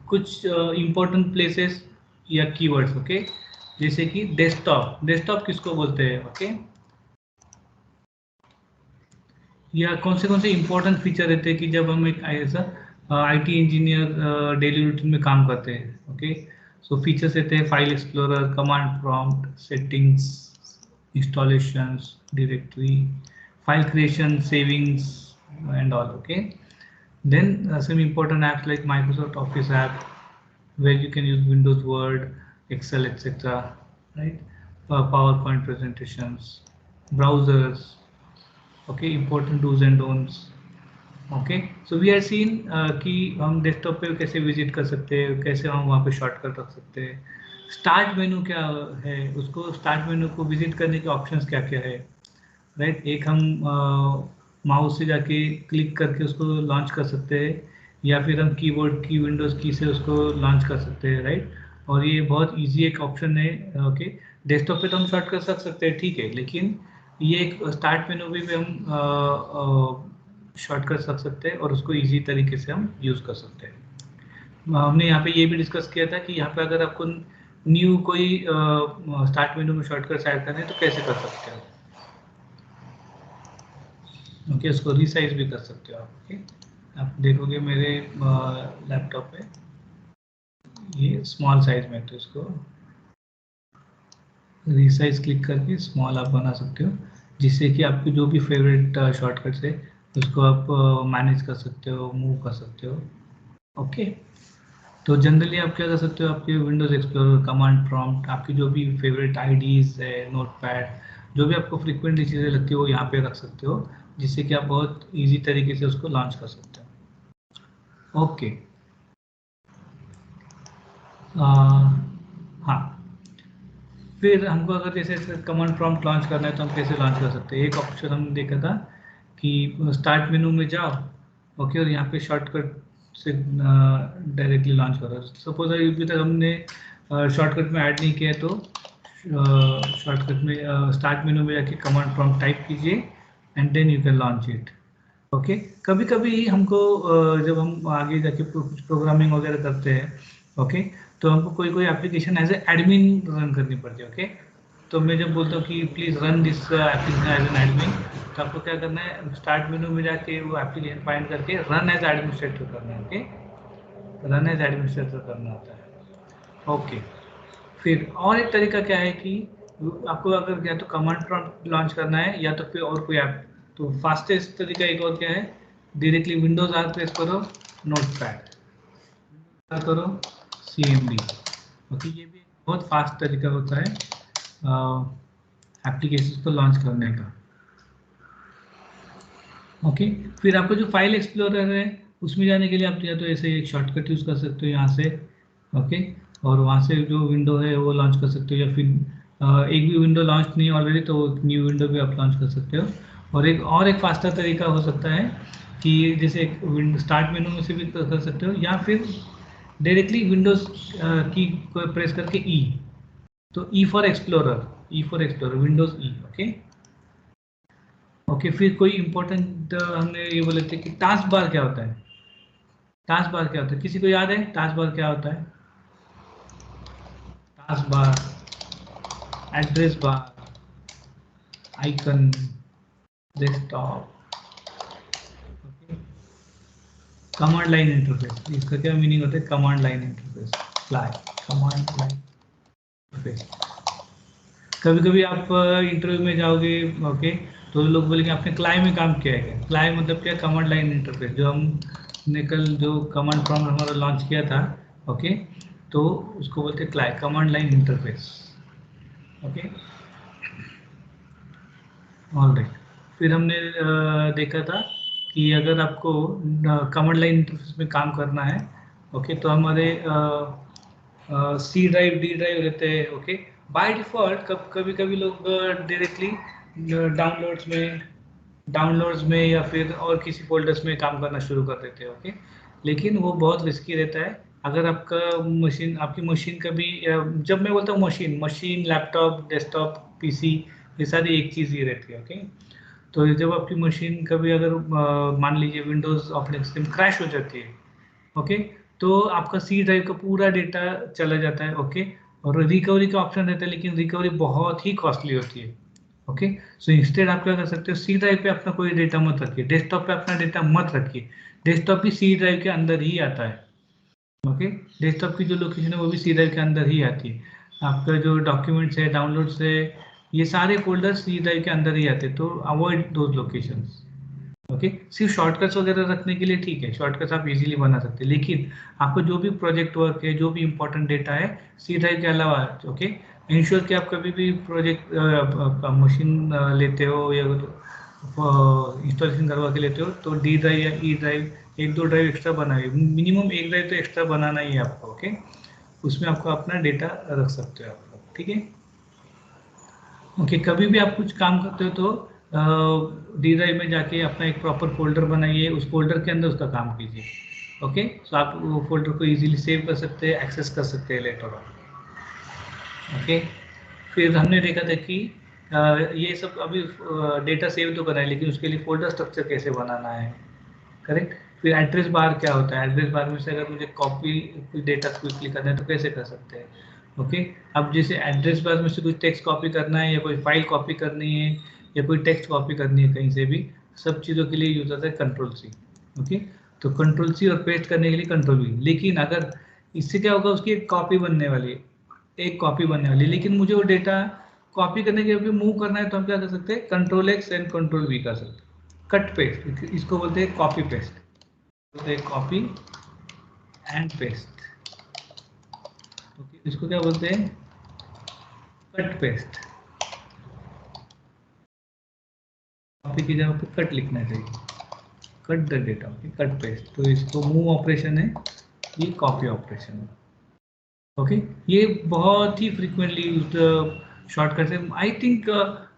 कुछ important places या keywords, okay, जैसे कि डेस्कटॉप। डेस्कटॉप किसको बोलते हैं, ओके, या कौन से इंपॉर्टेंट फीचर रहते हैं कि जब हम एक ऐसा आईटी इंजीनियर डेली रूटीन में काम करते हैं, ओके। सो फीचर्स रहते हैं file explorer, command prompt, settings, installations, directory, file creation, savings and all, okay. Then some important apps like Microsoft Office app, where you can use Windows, Word, Excel, etc. Right? PowerPoint presentations, browsers. Okay, important do's and don'ts. Okay, so we are seeing कि हम desktop पे कैसे visit कर सकते हैं, कैसे हम वहाँ पे शॉर्टकट रख सकते हैं। स्टार्ट मेनू क्या है, उसको स्टार्ट मेनू को विजिट करने के ऑप्शंस क्या क्या है, राइट। एक हम माउस से जाके क्लिक करके उसको लॉन्च कर सकते हैं, या फिर हम कीबोर्ड की विंडोज़ की से उसको लॉन्च कर सकते हैं, राइट। और ये बहुत इजी एक ऑप्शन है, ओके। डेस्कटॉप पे तो हम शॉर्ट कर सकते हैं, ठीक है, लेकिन ये एक स्टार्ट मेनू भी हम शॉर्ट कर सकते हैं और उसको इजी तरीके से हम यूज़ कर सकते हैं। हमने यहाँ पे ये भी डिस्कस किया था कि यहाँ पे अगर आपको न्यू कोई स्टार्ट मेनू में शॉर्टकट ऐड करने हैं तो कैसे कर सकते हो, ओके। उसको रीसाइज भी कर सकते हो आप, ओके। आप देखोगे मेरे लैपटॉप पे ये स्मॉल साइज में, तो इसको रीसाइज क्लिक करके स्मॉल आप बना सकते हो, जिससे कि आपके जो भी फेवरेट शॉर्टकट्स है उसको आप मैनेज कर सकते हो, मूव कर सकते हो, ओके। तो जनरली आप क्या कर सकते हो, आपके विंडोज एक्सप्लोरर, कमांड प्रॉम्प्ट, आपकी जो भी फेवरेट आईडीज है, नोटपैड, जो भी आपको फ्रिक्वेंटली चीज़ें लगती है वो यहाँ पे रख सकते हो, जिससे कि आप बहुत इजी तरीके से उसको लॉन्च कर सकते हो, ओके। हाँ, फिर हमको अगर जैसे कमांड प्रॉम्प्ट लॉन्च करना है तो हम कैसे लॉन्च कर सकते हैं। एक ऑप्शन हमने देखा था कि स्टार्ट मेनू में जाओ, ओके, और यहाँ पे शॉर्टकट से डायरेक्टली लॉन्च करो। सपोज अभी तक हमने शॉर्टकट में ऐड नहीं किया है, तो शॉर्टकट में स्टार्ट मेनू में जाके कमांड प्रॉम्प्ट टाइप कीजिए and then you can launch it, okay. कभी कभी हमको जब हम आगे जाके कुछ प्रोग्रामिंग वगैरह करते हैं, ओके, तो हमको कोई कोई application as a admin run करनी पड़ती है, ओके। तो मैं जब बोलता हूँ कि please run this application as an admin, तो आपको क्या करना है, स्टार्ट मेनू में जाके वो एप्लीकेशन फाइंड करके रन एज एडमिनिस्ट्रेटर करना है, ओके। रन एज एडमिनिस्ट्रेटर करना होता है, ओके। फिर और एक तरीका क्या है कि आपको अगर या तो कमांड प्रॉम्प्ट लॉन्च करना है या तो फिर और कोई ऐप, तो फास्टेस्ट तरीका एक और क्या है, डायरेक्टली विंडोज आर प्रेस करो, नोटपैड करो, CMD, ओके। ये भी बहुत फास्ट तरीका होता है एप्लीकेशन को लॉन्च करने का, ओके। फिर आपको जो फाइल एक्सप्लोरर है उसमें जाने के लिए आप या तो ऐसे एक शॉर्टकट यूज़ कर सकते हो यहाँ से, ओके, और वहाँ से जो विंडो है वो लॉन्च कर सकते हो, या फिर एक भी विंडो लॉन्च नहीं ऑलरेडी तो न्यू विंडो भी आप लॉन्च कर सकते हो। और एक फास्टर तरीका हो सकता है कि जैसे स्टार्ट मेनू में से भी कर सकते हो, या फिर डायरेक्टली विंडोज की को प्रेस करके ई, तो E for explorer, Windows E, okay. Okay, फिर कोई इंपॉर्टेंट हमने ये बोले थे कि टास्क बार क्या होता है। टास्क बार क्या होता है, किसी को याद है टास्क बार क्या होता है? Task bar, address bar, icon, desktop, command line interface. इसका क्या मीनिंग होता है, command line interface, fly command line interface. कभी कभी आप इंटरव्यू में जाओगे, ओके, तो लोग बोलेंगे आपने क्लाई में काम किया है। क्लाई मतलब क्या, कमांड लाइन इंटरफेस। जो हमने कल जो कमांड प्रॉम्प्ट हमारा लॉन्च किया था, ओके, तो उसको बोलते हैं CLI, command line interface, okay, alright. फिर हमने देखा था कि अगर आपको कमांड लाइन इंटरफेस में काम करना है, ओके, तो हमारे सी ड्राइव, डी ड्राइव रहते हैं, ओके। बाय डिफ़ॉल्ट कभी कभी लोग डायरेक्टली डाउनलोड्स में या फिर और किसी फोल्डर्स में काम करना शुरू कर देते हैं, ओके। लेकिन वो बहुत रिस्की रहता है। अगर आपकी मशीन कभी जब मैं बोलता हूँ मशीन, लैपटॉप, डेस्कटॉप, पीसी, ये सारी एक चीज़ ही रहती है, ओके। तो जब आपकी मशीन कभी अगर मान लीजिए विंडोज़ ऑपरेटिंग सिस्टम क्रैश हो जाती है, ओके, तो आपका सी ड्राइव का पूरा डेटा चला जाता है। ओके, और रिकवरी का ऑप्शन रहता है, लेकिन रिकवरी बहुत ही कॉस्टली होती है। ओके, सो इंस्टेड आप क्या कर सकते हो, सी ड्राइव पे अपना कोई डेटा मत रखिए, डेस्कटॉप पे अपना डेटा मत रखिए, डेस्कटॉप भी सी ड्राइव के अंदर ही आता है। ओके, डेस्कटॉप की जो लोकेशन है वो भी सी ड्राइव के अंदर ही आती है। आपका जो डॉक्यूमेंट्स है, डाउनलोड्स है, ये सारे फोल्डर्स सी ड्राइव के अंदर ही आते हैं, तो अवॉइड दोज लोकेशंस। ओके, सिर्फ शॉर्टकट्स वगैरह रखने के लिए ठीक है, शॉर्टकट्स आप इजीली बना सकते हैं, लेकिन आपको जो भी प्रोजेक्ट वर्क है, जो भी इंपॉर्टेंट डेटा है, सी ड्राइव के अलावा, ओके, इंश्योर कि आप कभी भी प्रोजेक्ट मशीन लेते हो या इंस्टॉलेशन करवा के लेते हो तो डी ड्राइव या ई ड्राइव, एक दो ड्राइव एक्स्ट्रा बनाइए, मिनिमम एक ड्राइव तो एक्स्ट्रा बनाना ही है आपको। ओके, उसमें आपको अपना डेटा रख सकते हो आप लोग, ठीक है। ओके, कभी भी आप कुछ काम करते हो तो डी ड्राइव में जाके अपना एक प्रॉपर फोल्डर बनाइए, उस फोल्डर के अंदर उसका काम कीजिए। ओके, तो आप वो फोल्डर को इजीली सेव कर सकते हैं, एक्सेस कर सकते हैं लेटर ऑन। ओके, फिर हमने देखा था कि ये सब अभी डेटा सेव तो करा है, लेकिन उसके लिए फोल्डर स्ट्रक्चर कैसे बनाना है, करेक्ट। फिर एड्रेस बार क्या होता है, एड्रेस बार में से अगर मुझे कॉपी कुछ डेटा क्विकली करना है तो कैसे कर सकते हैं। ओके, अब जैसे एड्रेस बार में से कुछ टेक्स्ट कॉपी करना है या कोई फाइल कॉपी करनी है या कोई टेक्स्ट कॉपी करनी है कहीं से भी, सब चीज़ों के लिए यूज होता है कंट्रोल सी। ओके, तो कंट्रोल सी और पेस्ट करने के लिए कंट्रोल वी, लेकिन अगर इससे क्या होगा, उसकी एक कॉपी बनने वाली है, एक कॉपी बनने वाली है, लेकिन मुझे वो डेटा कॉपी करने के लिए मूव करना है, तो हम क्या कर सकते हैं, control x and control we कर सकते हैं। कट पेस्ट, इसको बोलते हैं copy paste, copy and paste. Okay, इसको क्या बोलते हैं, कट पेस्ट। कॉपी की जगह पे कट लिखना चाहिए, cut the data. Okay, cut paste, तो इसको मूव ऑपरेशन है, ये कॉपी ऑपरेशन है। ओके, ये बहुत ही फ्रीक्वेंटली यूज्ड शॉर्टकट है। I think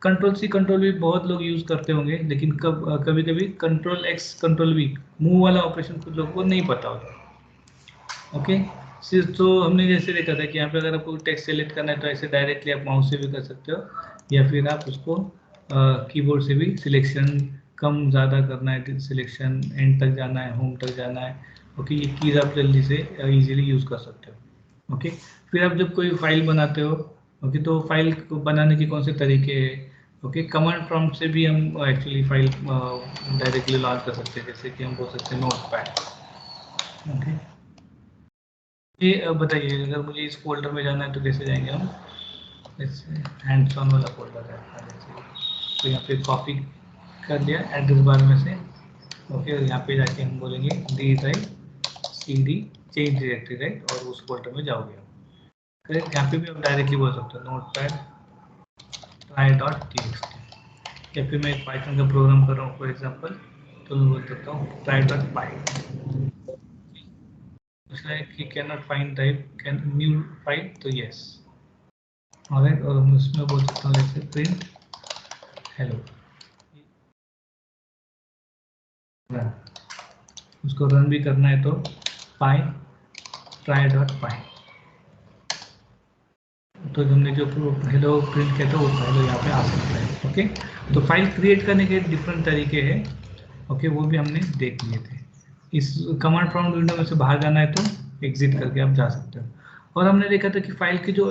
control C control V बहुत लोग यूज करते होंगे, लेकिन कभी कभी control X control V move वाला ऑपरेशन कुछ लोगों को नहीं पता होता। ओके, सिर्फ तो हमने जैसे देखा था कि यहाँ पे अगर आपको टेक्स्ट सेलेक्ट करना है तो ऐसे डायरेक्टली आप माउस से भी कर सकते हो, या फिर आप उसको कीबोर्ड से भी सिलेक्शन कम ज़्यादा करना है, सिलेक्शन एंड तक जाना है, होम तक जाना है। ओके, ये कीज आप जल्दी से इजीली यूज़ कर सकते हो। ओके, फिर आप जब कोई फाइल बनाते हो, ओके, तो फाइल को बनाने के कौन से तरीके हैं। ओके, कमांड प्रॉम्प्ट से भी हम एक्चुअली फाइल डायरेक्टली लॉन्च कर सकते हैं, जैसे कि हम बोल सकते हैं नोट पैड। ओके, ये बताइए, अगर मुझे इस फोल्डर में जाना है तो कैसे जाएंगे हम, जैसे हैंड्स ऑन वाला फोल्डर है आपका, जैसे तो यहाँ पे कॉपी कर लिया एड्रेस बार में से। ओके, और यहाँ पे जाके हम बोलेंगे D drive C D change directory, right, और उस फोल्डर में जाओगे आप। करेक्ट, यहाँ पे भी आप डायरेक्टली बोल सकते हो note pad try dot T, या फिर मैं एक पाइथन का प्रोग्राम कर रहा हूँ फॉर एग्जाम्पल, तो मैं बोल सकता हूँ try dot pi. like he cannot find type can new file, तो yes। alright, और हम उसमें बोल सकते हैं जैसे प्रिंट हेलो, उसको रन भी करना है तो पाई ट्राई डॉट पाई, तो हमने जो हेलो प्रिंट किया था वो हेलो यहाँ पे आ सकता है। ओके, तो फाइल क्रिएट करने के डिफरेंट तरीके हैं। ओके, वो भी हमने देख लिए थे। इस कमांड प्रॉम्प्ट विंडो में से बाहर जाना है तो एग्जिट करके आप जा सकते हो। और हमने देखा था कि फाइल के जो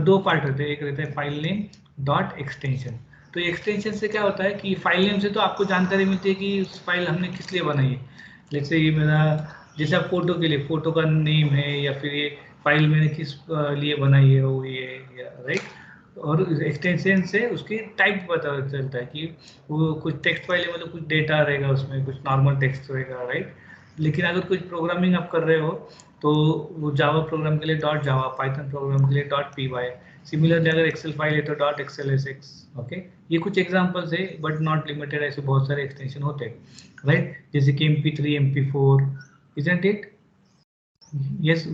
दो पार्ट होते हैं, एक रहता है फाइल नेम डॉट एक्सटेंशन। तो एक्सटेंशन से क्या होता है कि फाइल नेम से तो आपको जानकारी मिलती है कि उस फाइल हमने किस लिए बनाई है, जैसे ये मेरा, जैसे आप फोटो के लिए फोटो का नेम है, या फिर ये फाइल मैंने किस लिए बनाई है वो ये, राइट। और एक्सटेंशन से उसकी टाइप पता चलता है कि वो कुछ टेक्स्ट फाइल है, मतलब कुछ डेटा रहेगा उसमें, कुछ नॉर्मल टेक्स्ट रहेगा, राइट। लेकिन अगर कुछ प्रोग्रामिंग आप कर रहे हो तो वो जावा प्रोग्राम के लिए डॉट जावा, पाइथन प्रोग्राम के लिए डॉट पी वाई, सिमिलरली अगर एक्सेल फाइल है तो dot Excel S X. Okay, ये कुछ एग्जांपल्स है बट नॉट लिमिटेड, ऐसे बहुत सारे एक्सटेंशन होते हैं, राइट, जैसे कि MP3 MP4, isn't it, yes,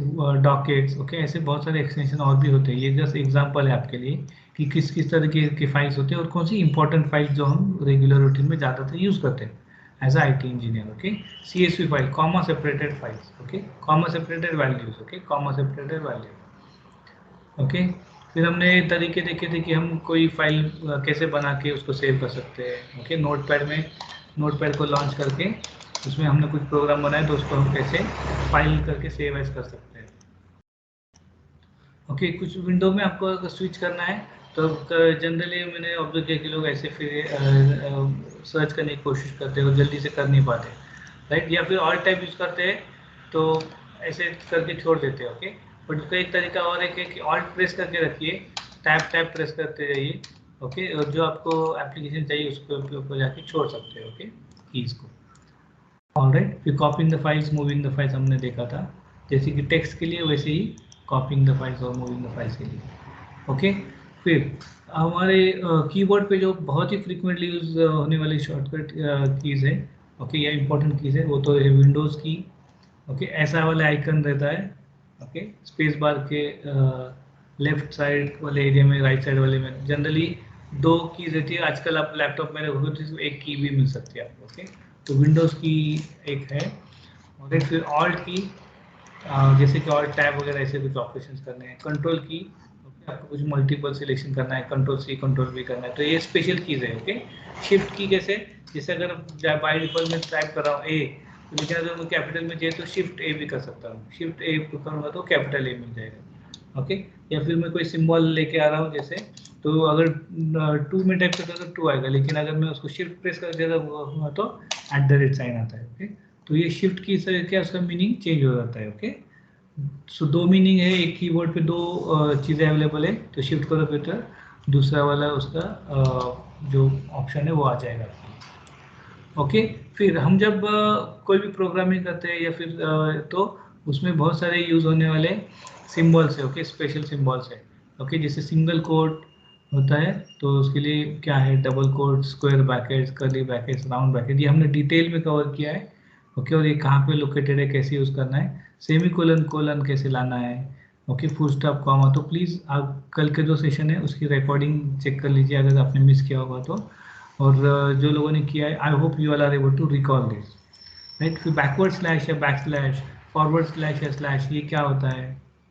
dockets. Okay, ऐसे बहुत सारे एक्सटेंशन और भी होते हैं, ये जस्ट एग्जांपल है आपके लिए कि किस किस तरह के फाइल्स होते हैं और कौन सी इंपॉर्टेंट फाइल्स जो हम रेगुलर रूटीन में ज़्यादातर यूज़ करते हैं as IT engineer. Okay, CSV file, comma separated files, okay, comma separated values, okay, comma separated value. Okay, फिर हमने तरीके देखे थे कि हम कोई फाइल कैसे बना के उसको सेव कर सकते हैं। ओके, नोटपैड में नोटपैड को लॉन्च करके उसमें हमने कुछ प्रोग्राम बनाए तो उसको हम कैसे फाइल करके सेव एज कर सकते हैं। ओके, कुछ विंडो में आपको अगर स्विच करना है तो जनरली मैंने ऑब्जर्व किया कि लोग ऐसे फिर सर्च करने की कोशिश करते हैं और जल्दी से कर नहीं पाते, राइट, या फिर ऑल टाइप यूज़ करते हैं तो ऐसे करके छोड़ देते हैं। ओके, बट उसका एक तरीका और है कि ऑल्ट प्रेस करके रखिए, टैब टैब प्रेस करते जाइए। ओके, और जो आपको एप्लीकेशन चाहिए उसको ऊपर जाके छोड़ सकते हैं। ओके, कीज को। ऑलराइट, फिर copying the files, moving the files हमने देखा था, जैसे कि टेक्स्ट के लिए वैसे ही कॉपिंग द फाइल्स और मूविंग द फाइल्स के लिए। ओके, फिर हमारे कीबोर्ड पे जो बहुत ही फ्रीक्वेंटली यूज होने वाली शॉर्टकट कीज है, ओके, या इंपॉर्टेंट कीज है, वो तो है विंडोज़ की। ओके, ऐसा वाला आइकन रहता है। ओके, स्पेस बार के लेफ्ट साइड वाले एरिया में, राइट साइड वाले में जनरली 2 कीज रहती है। आजकल आप लैपटॉप में रखोगे तो सिर्फ 1 की भी मिल सकती है आपको। ओके, तो विंडोज़ की एक है, और एक फिर ऑल्ट की, जैसे कि ऑल्ट टैब वगैरह ऐसे कुछ ऑपरेशंस करने हैं। कंट्रोल की, ओके, आपको कुछ मल्टीपल सिलेक्शन करना है, कंट्रोल सी कंट्रोल वी करना है, तो ये स्पेशल कीज है। ओके, शिफ्ट की कैसे, जैसे अगर बाय डिफॉल्ट में टाइप कर रहा हूँ ए, तो लेकिन अगर मैं कैपिटल में चाहिए तो शिफ्ट ए भी कर सकता हूँ, शिफ्ट ए करूँगा तो कैपिटल ए मिल जाएगा। ओके, या फिर मैं कोई सिंबल लेके आ रहा हूँ जैसे, तो अगर 2 में टाइप करता तो 2 आएगा, लेकिन अगर मैं उसको शिफ्ट प्रेस कर देता हूँ तो @ साइन आता है। ओके, तो ये शिफ्ट की से क्या उसका मीनिंग चेंज हो जाता है। ओके, सो 2 मीनिंग है, एक कीबोर्ड पे 2 चीज़ें अवेलेबल है, तो शिफ्ट करो फिर तो दूसरा वाला उसका जो ऑप्शन है वो आ जाएगा। ओके, फिर हम जब कोई भी प्रोग्रामिंग करते हैं या फिर तो उसमें बहुत सारे यूज़ होने वाले सिंबल्स है। ओके, स्पेशल सिंबल्स है। ओके, जैसे सिंगल कोट होता है तो उसके लिए क्या है, double quote, square brackets, curly brackets, round bracket, ये हमने डिटेल में कवर किया है। ओके, और ये कहाँ पे लोकेटेड है, कैसे यूज़ करना है, सेमी कोलन कोलन कैसे लाना है। ओके, फुल स्टॉप, कॉमा, तो प्लीज़ आप कल के जो सेशन है उसकी रिकॉर्डिंग चेक कर लीजिए अगर आपने मिस किया होगा तो, और जो लोगों ने किया है, I hope you all are able to recall this, right. फिर बैकवर्ड स्लैश या बैक स्लैश, फॉरवर्ड स्लैश या स्लैश, ये क्या होता है।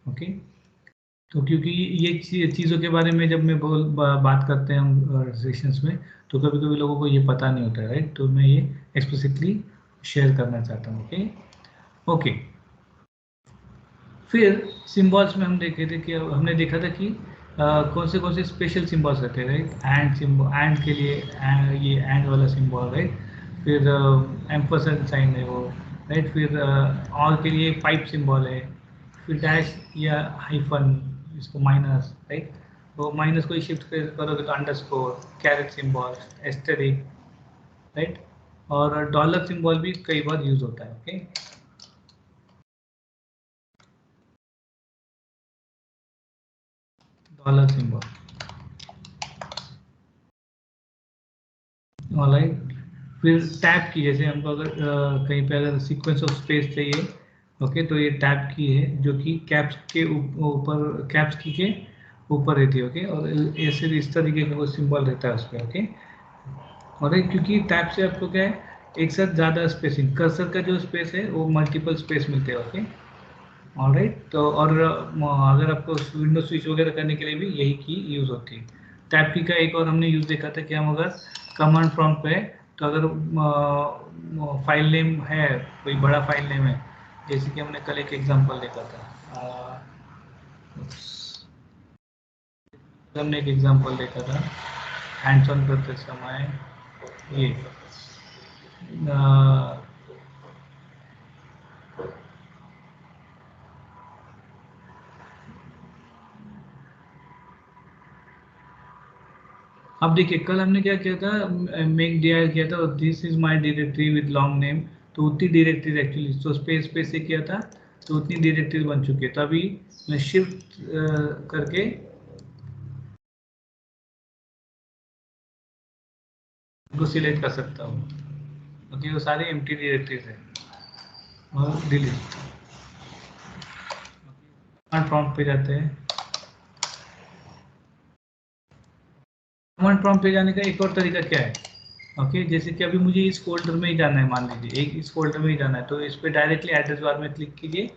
ओके, तो क्योंकि ये चीज़ों के बारे में जब मैं बात करते हैं हम सेशंस में, तो कभी कभी लोगों को ये पता नहीं होता है, राइट, तो मैं ये एक्सप्लिसिटली शेयर करना चाहता हूँ। ओके, ओके, फिर सिम्बॉल्स में हम देखे थे कि हमने देखा था कि कौन से स्पेशल सिम्बॉल्स रहते हैं, राइट। एंड सिम्बॉल, एंड के लिए ये एंड वाला सिम्बॉल, राइट। फिर एम्परसेंड साइन है वो, राइट। फिर और के लिए पाइप सिम्बॉल है। फिर डैश या हाइफन, इसको माइनस, राइट, तो माइनस को ही शिफ्ट करोगे तो underscore, caret symbol, asterisk, right, और डॉलर सिम्बॉल भी कई बार यूज होता है। Okay, dollar symbol, alright. फिर टैब की, जैसे हमको अगर कहीं पे अगर सीक्वेंस ऑफ स्पेस चाहिए, ओके, तो ये टैब की है जो कि कैप्स के ऊपर, कैप्स की के ऊपर रहती है। ओके, और ऐसे इस तरीके का वो सिंबल रहता है उस पर। ओके, और क्योंकि टैब से आपको क्या है, एक साथ ज़्यादा स्पेसिंग, कर्सर का जो स्पेस है वो मल्टीपल स्पेस मिलते हैं। ओके, ऑलराइट, तो और अगर आपको विंडो स्विच वगैरह करने के लिए भी यही की यूज़ होती है। टैब की का एक और हमने यूज़ देखा था कि हम अगर कमांड प्रॉम्प्ट पे, तो अगर फाइल नेम है, कोई बड़ा फाइल नेम है, जैसे कि हमने कल एक एग्जांपल देखा था, हमने एक एग्जांपल देखा था हैंड्स ऑन करते समय, ये अब देखिए कल हमने क्या किया था, मेक dir किया था, this is my directory with long name, तो उतनी डायरेक्टरी एक्चुअली, तो स्पेस स्पेस से किया था तो उतनी डायरेक्टरी बन चुकी है। तो अभी मैं शिफ्ट करके को सिलेक्ट कर सकता हूँ। ओके, वो सारे एम्प्टी डायरेक्टरीज है, और डिलीट, कमांड प्रॉम्प्ट पे जाते हैं। कमांड प्रॉम्प्ट पे जाने का एक और तरीका क्या है, ओके, जैसे कि अभी मुझे इस फोल्डर में ही जाना है, मान लीजिए एक इस फोल्डर में ही जाना है, तो इस पर डायरेक्टली एड्रेस बार में क्लिक कीजिए,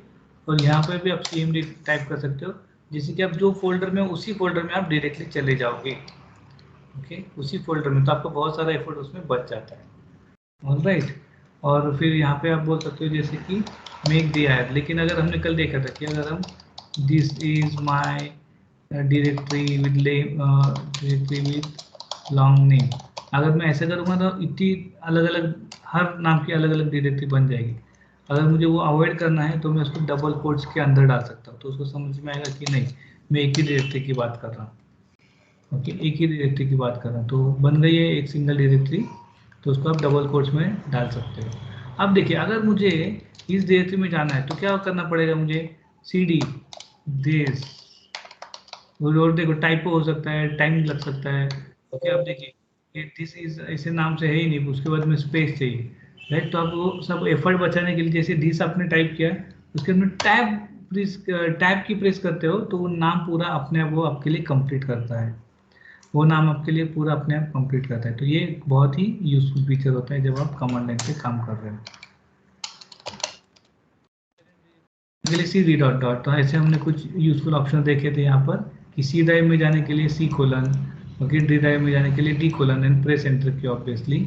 और यहाँ पे भी आप cmd टाइप कर सकते हो, जैसे कि आप जो फोल्डर में, उसी फोल्डर में आप डायरेक्टली चले जाओगे। ओके, उसी फोल्डर में, तो आपको बहुत सारा एफर्ट उसमें बच जाता है। ऑलराइट, और फिर यहाँ पे आप बोल सकते हो जैसे कि मेक dir, लेकिन अगर हमने कल देखा था कि अगर हम this is my directory with long name, अगर मैं ऐसा करूँगा तो इतनी अलग अलग हर नाम की अलग अलग डायरेक्टरी बन जाएगी। अगर मुझे वो अवॉइड करना है तो मैं उसको डबल कोट्स के अंदर डाल सकता हूँ, तो उसको समझ में आएगा कि नहीं मैं एक ही डायरेक्टरी की बात कर रहा हूँ। ओके, एक ही डायरेक्टरी की बात कर रहा हूँ, तो बन गई है एक सिंगल डायरेक्टरी, तो उसको आप डबल कोट्स में डाल सकते हो। अब देखिए अगर मुझे इस डायरेक्टरी में जाना है तो क्या करना पड़ेगा मुझे, cd दिस, और देखो टाइपो हो सकता है, टाइम लग सकता है। ओके, अब देखिए दिस इज ऐसे नाम से है ही नहीं, उसके बाद में स्पेस चाहिए, राइट। तो आप वो सब एफर्ट बचाने के लिए जैसे दिस आपने टाइप किया, उसके बाद में टैब की प्रेस करते हो तो वो नाम पूरा अपने आप वो आपके लिए कंप्लीट करता है, वो नाम आपके लिए पूरा अपने आप कंप्लीट करता है। तो ये बहुत ही यूजफुल फीचर होता है जब आप कमांड लाइन पे काम कर रहे हो। अगले सी डी डॉट डॉट, तो ऐसे हमने कुछ यूजफुल ऑप्शन देखे थे यहाँ पर कि सी ड्राइव में जाने के लिए सी कोलन, ओके, डी ड्राइव में जाने के लिए D colon and press enter की ऑब्वियसली।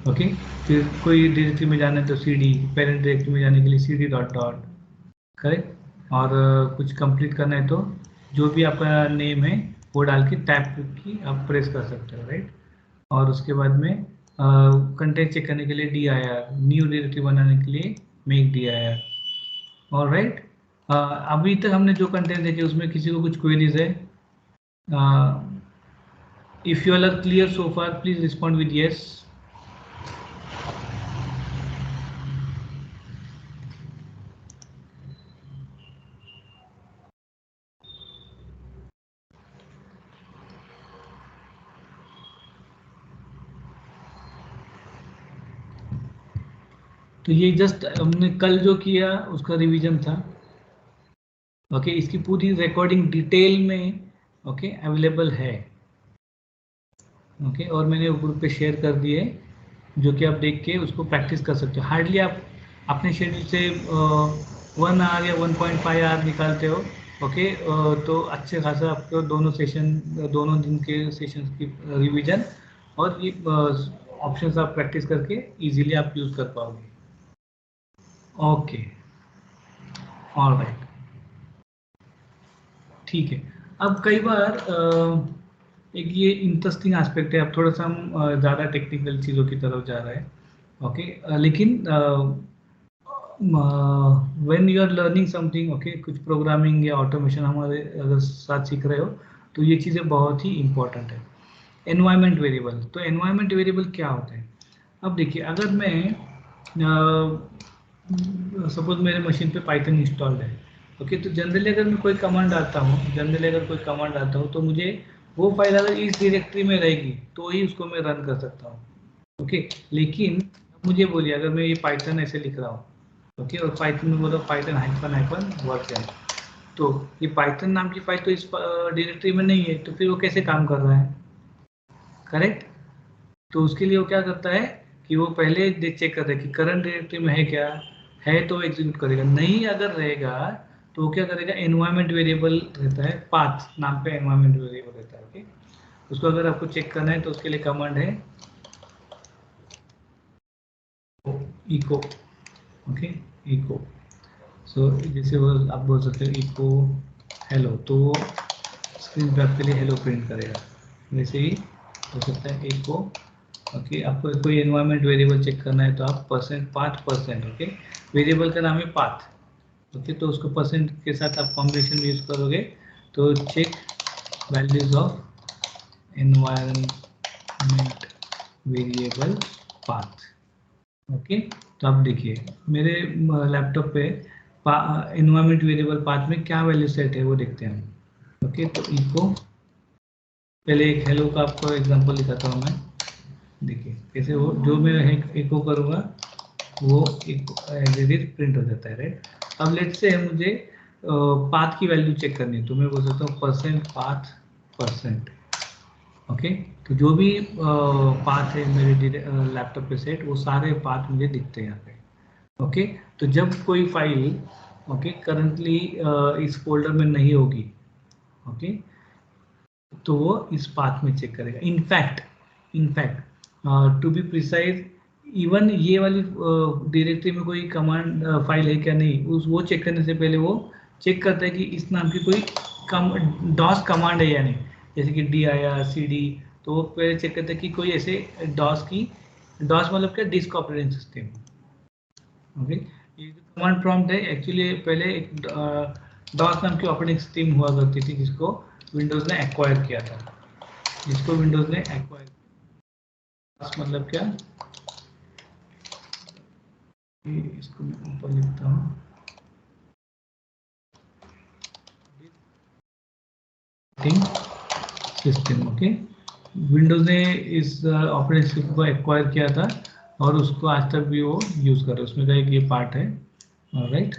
ओके, फिर कोई डायरेक्टरी में जाना है तो सी डी, पेरेंट डायरेक्टरी में जाने के लिए C D dot dot, correct. और कुछ कंप्लीट करना है तो जो भी आपका नेम है वो डाल के टैब की आप प्रेस कर सकते हो, राइट। और उसके बाद में कंटेंट चेक करने के लिए D I R, new directory बनाने के लिए मेक डी आई आर, और राइट। अभी तक हमने जो कंटेंट देखे उसमें किसी को कुछ क्वेरीज है? If you are clear so far please respond with yes. तो ये जस्ट हमने कल जो किया उसका रिवीजन था। ओके, इसकी पूरी रिकॉर्डिंग डिटेल में ओके अवेलेबल है। ओके, और मैंने ग्रुप पे शेयर कर दिए, जो कि आप देख के उसको प्रैक्टिस कर सकते हो। हार्डली आप अपने शेड्यूल से 1 आवर या 1.5 आवर निकालते हो। ओके, तो अच्छे खासा आपको दोनों दिन के सेशन की रिवीजन और ये ऑप्शंस आप प्रैक्टिस करके इजीली आप यूज़ कर पाओगे। ओके, ऑलराइट, ठीक है। अब कई बार एक ये इंटरेस्टिंग एस्पेक्ट है, अब थोड़ा सा हम ज़्यादा टेक्निकल चीज़ों की तरफ जा रहे हैं। ओके, लेकिन when you are learning something, okay, कुछ प्रोग्रामिंग या ऑटोमेशन हमारे अगर साथ सीख रहे हो तो ये चीज़ें बहुत ही इंपॉर्टेंट है। एनवायरनमेंट वेरिएबल, तो एनवायरनमेंट वेरिएबल क्या होते हैं? अब देखिए अगर मैं सपोज मेरे मशीन पे पाइथन इंस्टॉल्ड है, ओके, तो जनरली अगर मैं कोई कमांड डालता हूँ, तो मुझे वो फाइल अगर इस डायरेक्टरी में रहेगी तो ही उसको मैं रन कर सकता हूँ। ओके, लेकिन मुझे बोलिए अगर मैं ये पाइथन ऐसे लिख रहा हूँ, ओके, और पाइथन में बोला पाइथन हाइफन हाइफन वर्जन, तो ये पाइथन नाम की फाइल तो इस डायरेक्टरी में नहीं है, तो फिर वो कैसे काम कर रहा है, करेक्ट। तो उसके लिए वो क्या करता है कि वो पहले चेक करता है कि करंट डायरेक्टरी में है क्या, है तो एग्जीक्यूट करेगा, नहीं अगर रहेगा तो वो क्या करेगा, एनवायरनमेंट वेरिएबल रहता है, पाथ नाम पे एनवायरनमेंट वेरिएबल रहता है। ओके, उसको अगर आपको चेक करना है तो उसके लिए कमांड है इको। ओके, इको, सो जैसे वो आप बोल सकते हो इको हेलो, तो वो स्क्रीन पे आपके लिए हेलो प्रिंट करेगा। वैसे ही हो सकता है इको, ओके, आपको कोई एनवायरनमेंट वेरिएबल चेक करना है तो आप %, ओके, वेरिएबल का नाम है पाथ, ओके, तो उसको परसेंट के साथ आप कॉम्बिनेशन में यूज करोगे तो check values of environment variable path. Okay, तो आप देखिए मेरे लैपटॉप पे एनवायरनमेंट वेरिएबल पाथ में क्या वैल्यू सेट है वो देखते हैं हम। ओके, तो इको, पहले एक हेलो का आपको एग्जांपल दिखाता हूँ मैं, देखिए कैसे वो जो मैं इको करूँगा वो एज इट इज प्रिंट हो जाता है, राइट। अब लेट्स से मुझे पाथ की वैल्यू चेक करनी है तो मैं बोल सकता हूँ %path%। ओके, तो जो भी पाथ है मेरे लैपटॉप पे सेट, वो सारे पाथ मुझे दिखते हैं यहाँ पे। ओके, तो जब कोई फाइल ओके करंटली इस फोल्डर में नहीं होगी, ओके, तो वो इस पाथ में चेक करेगा। In fact to be precise, even ये वाली डायरेक्टरी में कोई कमांड फाइल है क्या नहीं, उस वो चेक करने से पहले वो चेक करता है कि इस नाम की कोई डॉस कमांड है या नहीं, जैसे कि dir cd, तो वो पहले चेक करता है कि कोई ऐसे डॉस मतलब क्या, डिस्क ऑपरेटिंग सिस्टम। ओके, ये जो कमांड प्रॉम्प्ट है एक्चुअली पहले एक डॉस नाम की ऑपरेटिंग सिस्टम हुआ करती थी जिसको विंडोज ने एक्वायर किया था, मतलब क्या, इसको मैं ऊपर लिखता हूँ, सिस्टम। ओके, विंडोज ने इस ऑपरेटिंग सिस्टम को एक्वायर किया था और उसको आज तक भी वो यूज कर रहे हैं, उसमें का एक ये पार्ट है। Right,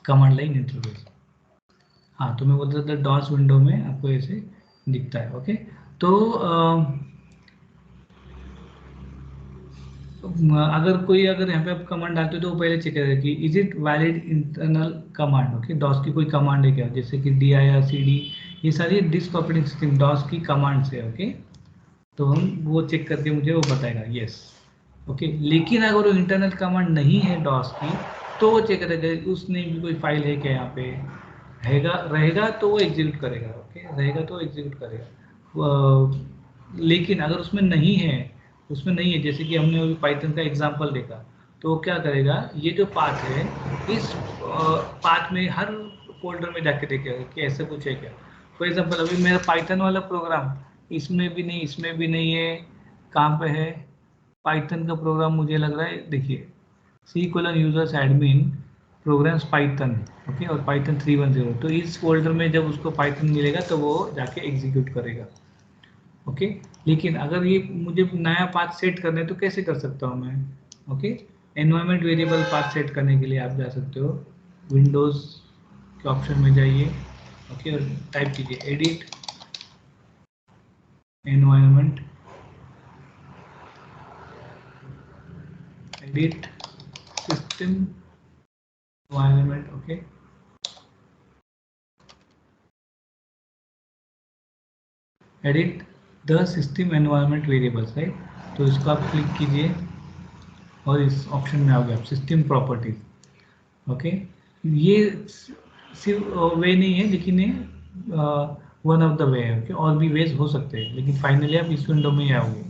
command line interface. हाँ, तो मैं बोलता था डॉस विंडो में आपको ऐसे दिखता है। ओके, तो अगर यहाँ पे आप कमांड डालते हो तो वो पहले चेक करेगा कि is it valid internal command. Okay, DOS की कोई कमांड है क्या, जैसे कि dir cd, ये सारी डिस्क ऑपरेटिंग सिस्टम डॉस की कमांड्स है। ओके, तो हम वो चेक करके मुझे वो बताएगा यस। ओके, लेकिन अगर वो इंटरनल कमांड नहीं है डॉस की, तो वो चेक करेगा उसने भी कोई फाइल है क्या यहाँ पे, रहेगा तो वो एग्जीक्यूट करेगा। ओके, रहेगा तो एग्जीक्यूट करेगा। लेकिन अगर उसमें नहीं है, जैसे कि हमने अभी पाइथन का एग्जांपल देखा, तो वो क्या करेगा, ये जो पाथ है, इस पाथ में हर फोल्डर में जाके देखेगा कि ऐसा कुछ है क्या। फॉर एग्जांपल अभी मेरा पाइथन वाला प्रोग्राम इसमें भी नहीं है, कहाँ पे है पाइथन का प्रोग्राम, मुझे लग रहा है, देखिए C:\users admin programs Python. Okay, और पाइथन 310, तो इस फोल्डर में जब उसको पाइथन मिलेगा तो वो जाके एग्जीक्यूट करेगा। ओके, लेकिन अगर ये मुझे नया पाथ सेट करना है तो कैसे कर सकता हूँ मैं। Okay, environment variable path set करने के लिए आप जा सकते हो, विंडोज के ऑप्शन में जाइए। ओके, और टाइप कीजिए edit environment, edit system environment. Okay, edit the system environment variables, right, तो इसको आप क्लिक कीजिए और इस ऑप्शन में आओगे आप सिस्टम प्रॉपर्टीज। ओके, ये सिर्फ वे नहीं है, लेकिन ये वन ऑफ द वे है। ओके, और भी वेज हो सकते हैं, लेकिन फाइनली आप इस विंडो में ही आओगे।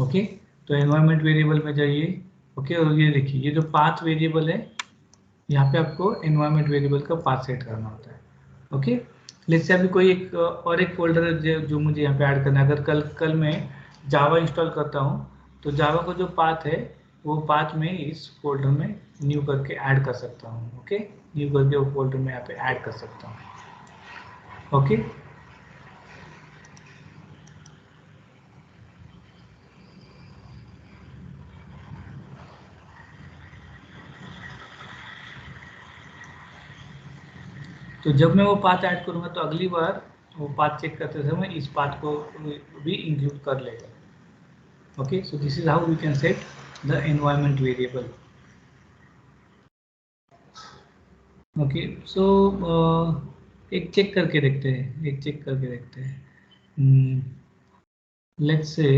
ओके, तो एनवायरनमेंट वेरिएबल में जाइए। ओके, और ये देखिए ये जो पाथ वेरिएबल है, यहाँ पे आपको एनवायरनमेंट वेरिएबल का पाथ सेट करना होता है। ओके, लेट्स से अभी कोई एक फोल्डर है जो मुझे यहाँ पे ऐड करना है। अगर कल मैं जावा इंस्टॉल करता हूँ, तो जावा का जो पाथ है वो पाथ में इस फोल्डर में न्यू करके ऐड कर सकता हूँ। ओके, न्यू करके वो फोल्डर में यहाँ पे ऐड कर सकता हूँ। ओके, तो जब मैं वो पाथ ऐड करूँगा तो अगली बार वो पाथ चेक करते समय इस पाथ को भी इंक्लूड कर लेगा। Okay, so this is how we can set the environment variable. Okay, so एक चेक करके देखते हैं, let's say,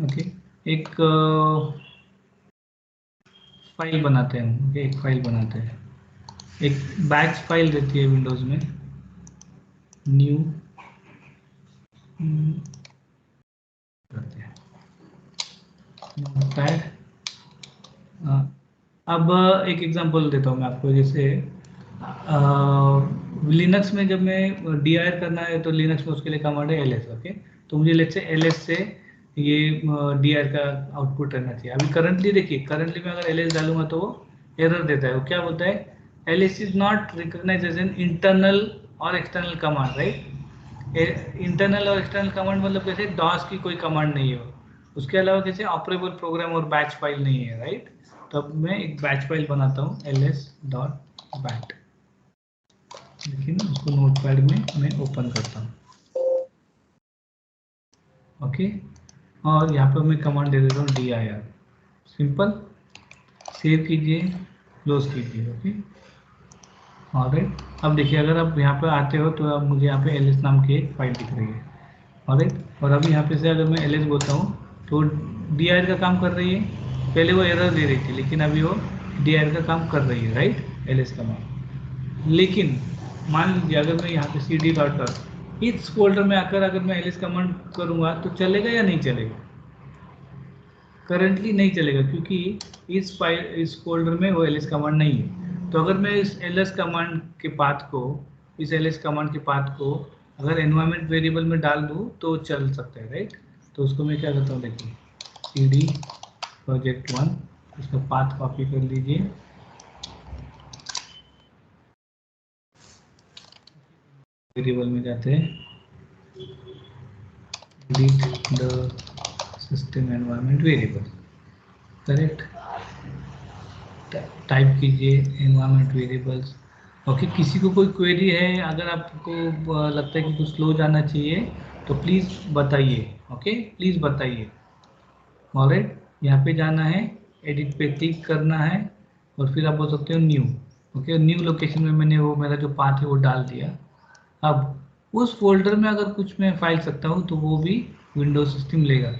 okay, एक फाइल बनाते हैं हम। एक फाइल बनाते हैं, एक बैच फाइल रहती है विंडोज में, न्यू करते हैं नोटपैड। अब एक एग्जांपल देता हूँ मैं आपको, जैसे लिनक्स में जब मैं dir करना है तो लिनक्स में उसके लिए कमांड है ls। ओके, तो मुझे लेट्स से ls से ये dir का आउटपुट रहना चाहिए। अभी करंटली देखिए, करंटली मैं अगर ls डालूंगा तो वो एरर देता है। वो क्या बोलता है, ls is not recognised as an internal और एक्सटर्नल कमांड। राइट, इंटरनल और एक्सटर्नल कमांड मतलब कैसे, डॉस की कोई कमांड नहीं है, उसके अलावा कैसे ऑपरेबल प्रोग्राम और बैच फाइल नहीं है। राइट, तो अब मैं एक बैच फाइल बनाता हूँ ls.bat, लेकिन उसको नोटपैड में मैं ओपन करता हूँ। ओके, और यहाँ पर मैं कमांड दे देता हूँ dir, सिंपल, सेव कीजिए, क्लोज कीजिए। ओके, ऑलराइट, अब देखिए अगर आप यहाँ पर आते हो तो अब मुझे यहाँ पे ls नाम की एक फाइल दिख रही है। ऑलराइट, और अभी यहाँ पे से अगर मैं ls बोलता हूँ तो dir का काम कर रही है, पहले वो एरर दे रही थी लेकिन अभी वो dir का काम कर रही है, राइट, ls कमांड। लेकिन मान लीजिए अगर मैं यहाँ पे cd डॉट इस फोल्डर में आकर अगर मैं ls कमांड करूँगा तो चलेगा या नहीं चलेगा? करंटली नहीं चलेगा क्योंकि इस फाइल इस फोल्डर में वो ls कमांड नहीं है। तो अगर मैं इस ls कमांड के पाथ को अगर एनवायरनमेंट वेरिएबल में डाल दूँ तो चल सकता है, राइट। तो उसको मैं क्या करता हूँ, देखिए cd project1, इसका पाथ कॉपी कर लीजिए, वेरिएबल में जाते हैं, edit the system environment variable, correct, type कीजिए एनवायरनमेंट वेरिएबल्स। ओके, किसी को कोई क्वेरी है, अगर आपको लगता है कि कुछ स्लो जाना चाहिए तो प्लीज़ बताइए, ओके, प्लीज़ बताइए। ऑलराइट, यहाँ पे जाना है, एडिट पे क्लिक करना है और फिर आप बोल सकते हो न्यू। ओके, न्यू लोकेशन में मैंने वो मेरा जो पाथ है वो डाल दिया। अब उस फोल्डर में अगर कुछ मैं फाइल सकता हूँ तो वो भी विंडोज सिस्टम लेगा,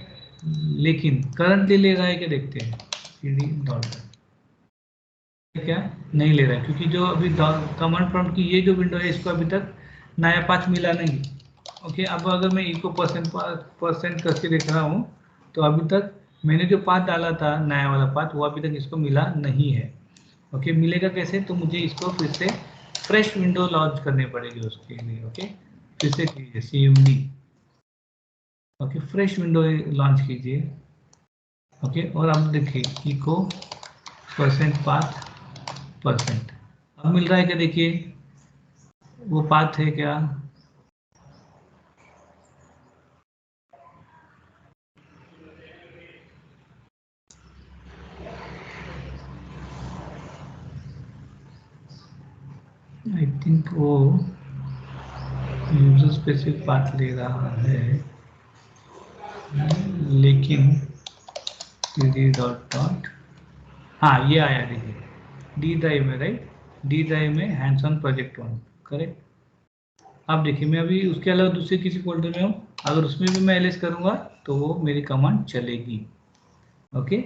लेकिन करंटली ले रहा है क्या, देखते हैं। cd डॉट क्या नहीं ले रहा है क्योंकि जो अभी कमांड प्रॉम्प्ट की ये जो विंडो है इसको अभी तक नया पाथ मिला नहीं। ओके, अब अगर मैं इको परसेंट करके देख रहा हूँ तो अभी तक मैंने जो पाथ डाला था नया वाला पाथ वो अभी तक इसको मिला नहीं है। ओके, मिलेगा कैसे, तो मुझे इसको फिर से फ्रेश विंडो लॉन्च करनी पड़ेगी उसके लिए। ओके, फिर से कीजिए cmd, okay, fresh window launch कीजिए। ओके, और अब देखिए इको परसेंट पाथ परसेंट, अब मिल रहा है क्या, देखिए वो पाथ है क्या, आई थिंक वो यूजर स्पेसिफिक पाथ ले रहा है, लेकिन cd डॉट डॉट, हाँ ये आया, देखिए डी ड्राइव में, राइट, डी ड्राइव में हैंड्स ऑन प्रोजेक्ट 1, करेक्ट। अब देखिए मैं अभी उसके अलावा दूसरे किसी फोल्डर में हूँ, अगर उसमें भी मैं एलएस करूँगा तो वो मेरी कमांड चलेगी। ओके,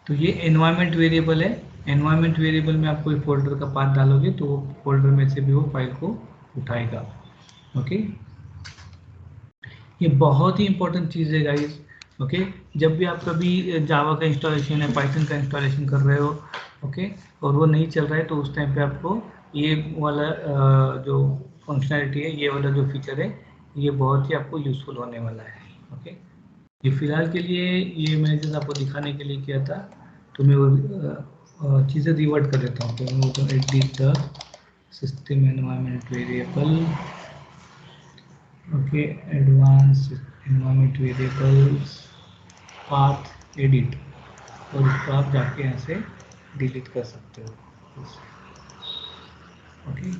तो ये एनवायरनमेंट वेरिएबल है, एनवायरनमेंट वेरिएबल में आप कोई फोल्डर का पाथ डालोगे तो वो फोल्डर में से भी वो फाइल को उठाएगा। ओके, ये बहुत ही इंपॉर्टेंट चीज़ है गाइस। ओके, जब भी आप कभी जावा का इंस्टॉलेशन या पाइथन का इंस्टॉलेशन कर रहे हो, ओके, और वो नहीं चल रहा है तो उस टाइम पे आपको ये वाला जो फंक्शनैलिटी है, ये वाला जो फीचर है, ये बहुत ही आपको यूज़फुल होने वाला है। ओके, ये फिलहाल के लिए ये मैंने जैसे आपको दिखाने के लिए किया था, तो मैं वो चीज़ें रिवर्ट कर देता हूँ। तो मैं बोलता हूँ edit the system environment variable, okay, advance environment variables path edit, और इसको आप जाके यहाँ से डिलीट कर सकते हो। ओके,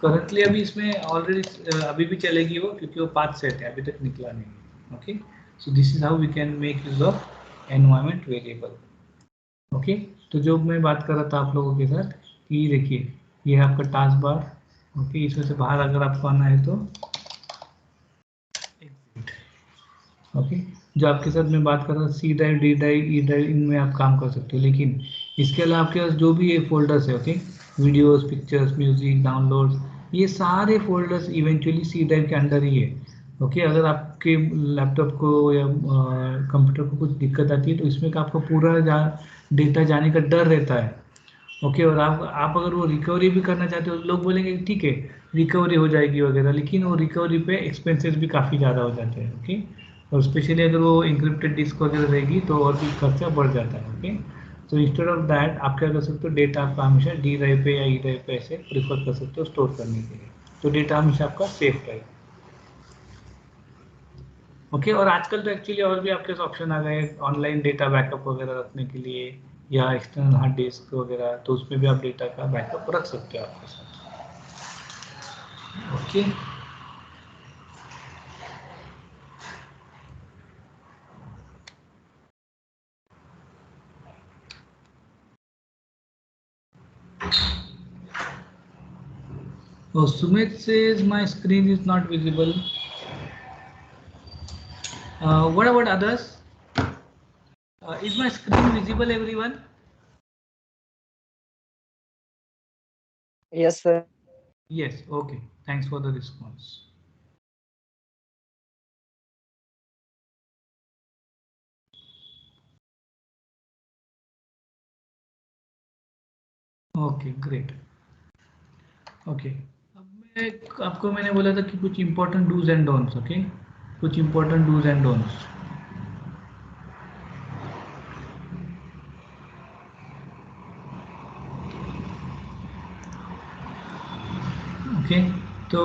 करंटली अभी इसमें ऑलरेडी अभी भी चलेगी वो, क्योंकि वो पाथ सेट है, अभी तक निकला नहीं है। Okay, so this is how we can make use of environment variable. Okay, तो जो मैं बात कर रहा था आप लोगों के साथ कि देखिए ये है आपका टास्क बार। ओके, इसमें से बाहर अगर आपको आना है तो ओके, जो आपके साथ मैं बात कर रहा हूँ C drive, D drive, E drive, इनमें आप काम कर सकते हो, लेकिन इसके अलावा आपके पास जो भी ये फोल्डर्स है, okay, videos, pictures, music, downloads, ये सारे फोल्डर्स इवेंचुअली सी ड्राइव के अंडर ही है। ओके, अगर आपके लैपटॉप को या कंप्यूटर को कुछ दिक्कत आती है तो इसमें का आपका पूरा डेटा जाने का डर रहता है। ओके, और आप अगर वो रिकवरी भी करना चाहते हो, लोग बोलेंगे ठीक है रिकवरी हो जाएगी वगैरह, लेकिन वो रिकवरी पे एक्सपेंसेस भी काफ़ी ज़्यादा हो जाते हैं। ओके, और स्पेशली अगर वो इंक्रिप्टेड डिस्क वगैरह रहेगी तो और भी खर्चा बढ़ जाता है। ओके, तो इंस्टेड ऑफ दैट आप क्या कर सकते हो, डेटा आपका हमेशा डी ड्राइव पे या ई ड्राइव पे ऐसे प्रीफर कर सकते हो स्टोर करने के लिए, तो डेटा हमेशा आपका सेफ रहेगा। ओके, और आजकल तो एक्चुअली और भी आपके पास ऑप्शन आ गए ऑनलाइन डेटा बैकअप वगैरह रखने के लिए, या एक्सटर्नल हार्ड डिस्क वगैरह, तो उसमें भी आप डेटा का बैकअप रख सकते हो आपके साथ। Okay, so Sumit says my screen is not visible. What about others? Is my screen visible, everyone? Yes, sir. Yes. Okay. Thanks for the response. Okay, great. Okay, अब मैं आपको मैंने बोला था कि कुछ important dos and don'ts, okay, कुछ important dos and don'ts. Okay, तो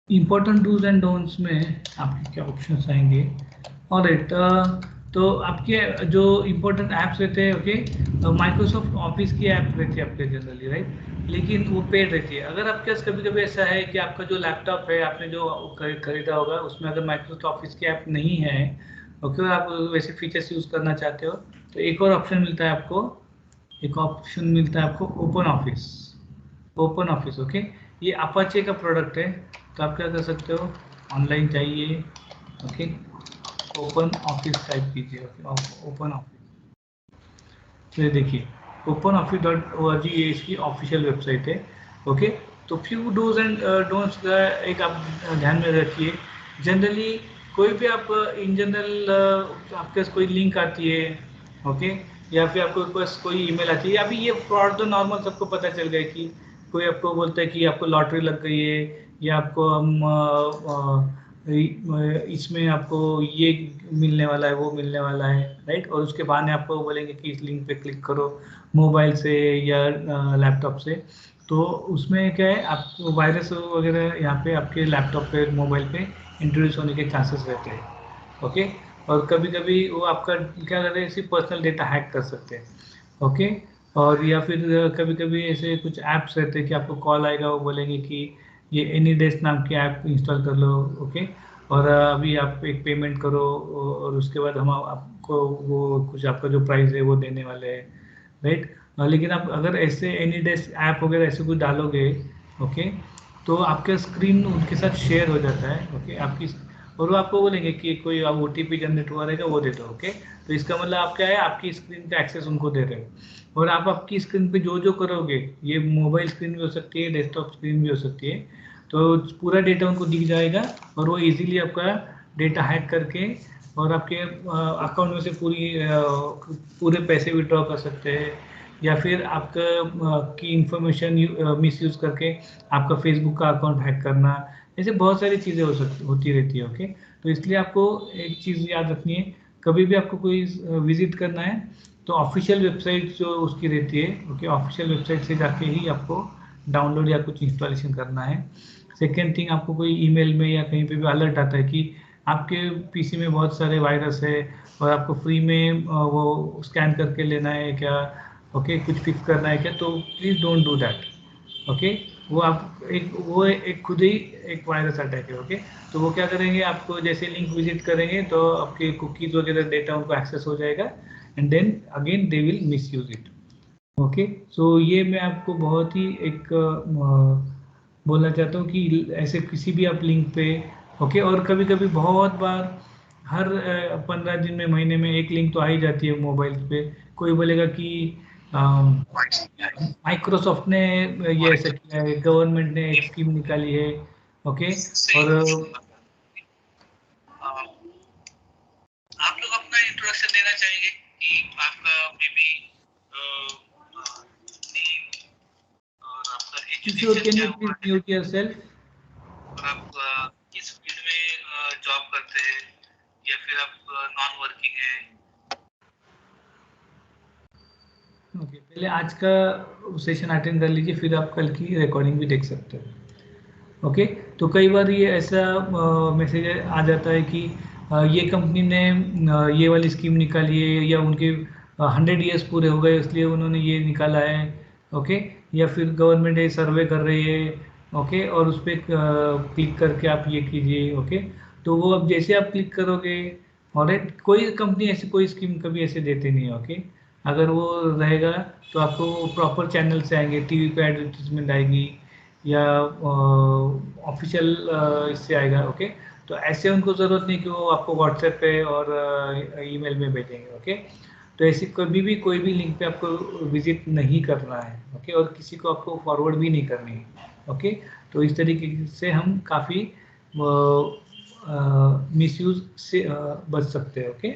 इंपॉर्टेंट डूज एंड डोंट्स में आपके क्या ऑप्शंस आएंगे। ऑलराइट, तो आपके जो इंपॉर्टेंट ऐप्स रहते हैं, ओके, माइक्रोसॉफ्ट ऑफिस की ऐप रहती है आपके जनरली, राइट, लेकिन वो पेड रहती है। अगर आपके पास कभी कभी ऐसा है कि आपका जो लैपटॉप है, आपने जो खरीदा होगा, उसमें अगर माइक्रोसॉफ्ट ऑफिस की ऐप नहीं है, ओके, और आप वैसे फीचर्स यूज करना चाहते हो, तो एक और ऑप्शन मिलता है आपको, एक ऑप्शन मिलता है आपको Open Office. Open Office, okay, ये अपाचे का प्रोडक्ट है। तो आप क्या कर सकते हो, ऑनलाइन चाहिए, ओके, ओपन ऑफिस टाइप कीजिए, ओके, ओपन ऑफिस। तो ये देखिए, Open Office dot O R G, ये इसकी ऑफिशियल वेबसाइट है, ओके। तो फ्यू डूज एंड डोंट्स का एक आप ध्यान में रखिए। जनरली कोई भी आप इन जनरल आपके पास कोई लिंक आती है, ओके, या फिर आपको पास कोई ईमेल आती है, अभी ये फ्रॉड तो नॉर्मल सबको पता चल गया कि कोई आपको बोलता है कि आपको लॉटरी लग गई है, या आपको हम इसमें आपको ये मिलने वाला है, वो मिलने वाला है, राइट, और उसके बाद आपको बोलेंगे कि इस लिंक पे क्लिक करो मोबाइल से या लैपटॉप से। तो उसमें क्या है, आपको वायरस वगैरह यहाँ पे आपके लैपटॉप पे, मोबाइल पे इंट्रोड्यूस होने के चांसेस रहते हैं, ओके। और कभी कभी वो आपका क्या करते हैं, सिर्फ पर्सनल डेटा हैक कर सकते हैं, ओके। और या फिर कभी कभी ऐसे कुछ ऐप्स रहते हैं कि आपको कॉल आएगा, वो बोलेंगे कि ये एनीडेस्क नाम की ऐप इंस्टॉल कर लो, ओके, और अभी आप एक पेमेंट करो, और उसके बाद हम आपको वो कुछ आपका जो प्राइस है वो देने वाले हैं, राइट। लेकिन आप अगर ऐसे एनीडेस्क ऐप वगैरह ऐसे कुछ डालोगे, ओके, तो आपका स्क्रीन उनके साथ शेयर हो जाता है, ओके, आपकी, और वो आपको बोलेंगे कि कोई आप OTP जनरेट हुआ रहेगा, वो दे दो, ओके। तो इसका मतलब आप क्या है, आपकी स्क्रीन का एक्सेस उनको दे रहे हो, और आप आपकी स्क्रीन पे जो जो करोगे, ये मोबाइल स्क्रीन भी हो सकती है, डेस्कटॉप स्क्रीन भी हो सकती है, तो पूरा डेटा उनको दिख जाएगा, और वो इजीली आपका डेटा हैक करके और आपके अकाउंट में से पूरे पैसे विड्रॉ कर सकते हैं, या फिर आपका की इंफॉर्मेशन मिस यूज़ करके आपका फेसबुक का अकाउंट हैक करना, ऐसे बहुत सारी चीज़ें होती रहती है, ओके। तो इसलिए आपको एक चीज़ याद रखनी है, कभी भी आपको कोई विजिट करना है, तो ऑफिशियल वेबसाइट जो उसकी रहती है, ओके, ऑफिशियल वेबसाइट से जाके ही आपको डाउनलोड या कुछ इंस्टॉलेशन करना है। सेकेंड थिंग, आपको कोई ईमेल में या कहीं पे भी अलर्ट आता है कि आपके पीसी में बहुत सारे वायरस है और आपको फ्री में वो स्कैन करके लेना है क्या, ओके, कुछ फिक्स करना है क्या, तो please don't do that, okay. वो एक खुद ही एक वायरस अटैक है, ओके। तो वो क्या करेंगे, आपको जैसे लिंक विजिट करेंगे तो आपके कुकीज़ वगैरह डेटा उनको एक्सेस हो जाएगा, and then again they will misuse it, okay. So ये मैं आपको बहुत ही एक बोलना चाहता हूँ कि ऐसे किसी भी आप लिंक पे, ओके, और कभी कभी बहुत बार हर 15 दिन में, महीने में एक लिंक तो आ ही जाती है मोबाइल पे। कोई बोलेगा कि माइक्रोसॉफ्ट ने ये ऐसा किया है, गवर्नमेंट ने एक स्कीम निकाली है, ओके, और आप लोग अपना इंट्रोडक्शन देना चाहेंगे कि आपका मे बी नेम और आपका एजुकेशन क्या हुआ है, म्यूट योरसेल्फ, और आप किस फील्ड में जॉब करते हैं, या फिर आप नॉन वर्किंग है। ओके, पहले आज का सेशन अटेंड कर लीजिए, फिर आप कल की रिकॉर्डिंग भी देख सकते हो, ओके। तो कई बार ये ऐसा मैसेज आ जाता है कि ये कंपनी ने ये वाली स्कीम निकाली है, या उनके 100 ईयर्स पूरे हो गए इसलिए उन्होंने ये निकाला है, ओके, या फिर गवर्नमेंट ये सर्वे कर रही है, ओके, और उस पर क्लिक करके आप ये कीजिए, ओके। तो वो अब जैसे आप क्लिक करोगे, ऑलराइट, कोई कंपनी ऐसी कोई स्कीम कभी ऐसे देते नहीं है, ओके। अगर वो रहेगा तो आपको प्रॉपर चैनल से आएंगे, टीवी पे एडवर्टीजमेंट आएगी, या ऑफिशियल इससे आएगा, ओके। तो ऐसे उनको ज़रूरत नहीं कि वो आपको व्हाट्सएप पे और ईमेल में भेजेंगे। ओके, तो ऐसी कभी भी कोई भी लिंक पे आपको विजिट नहीं करना है। ओके, और किसी को आपको फॉरवर्ड भी नहीं करनी है। ओके, तो इस तरीके से हम काफ़ी मिसयूज से बच सकते हैं। ओके,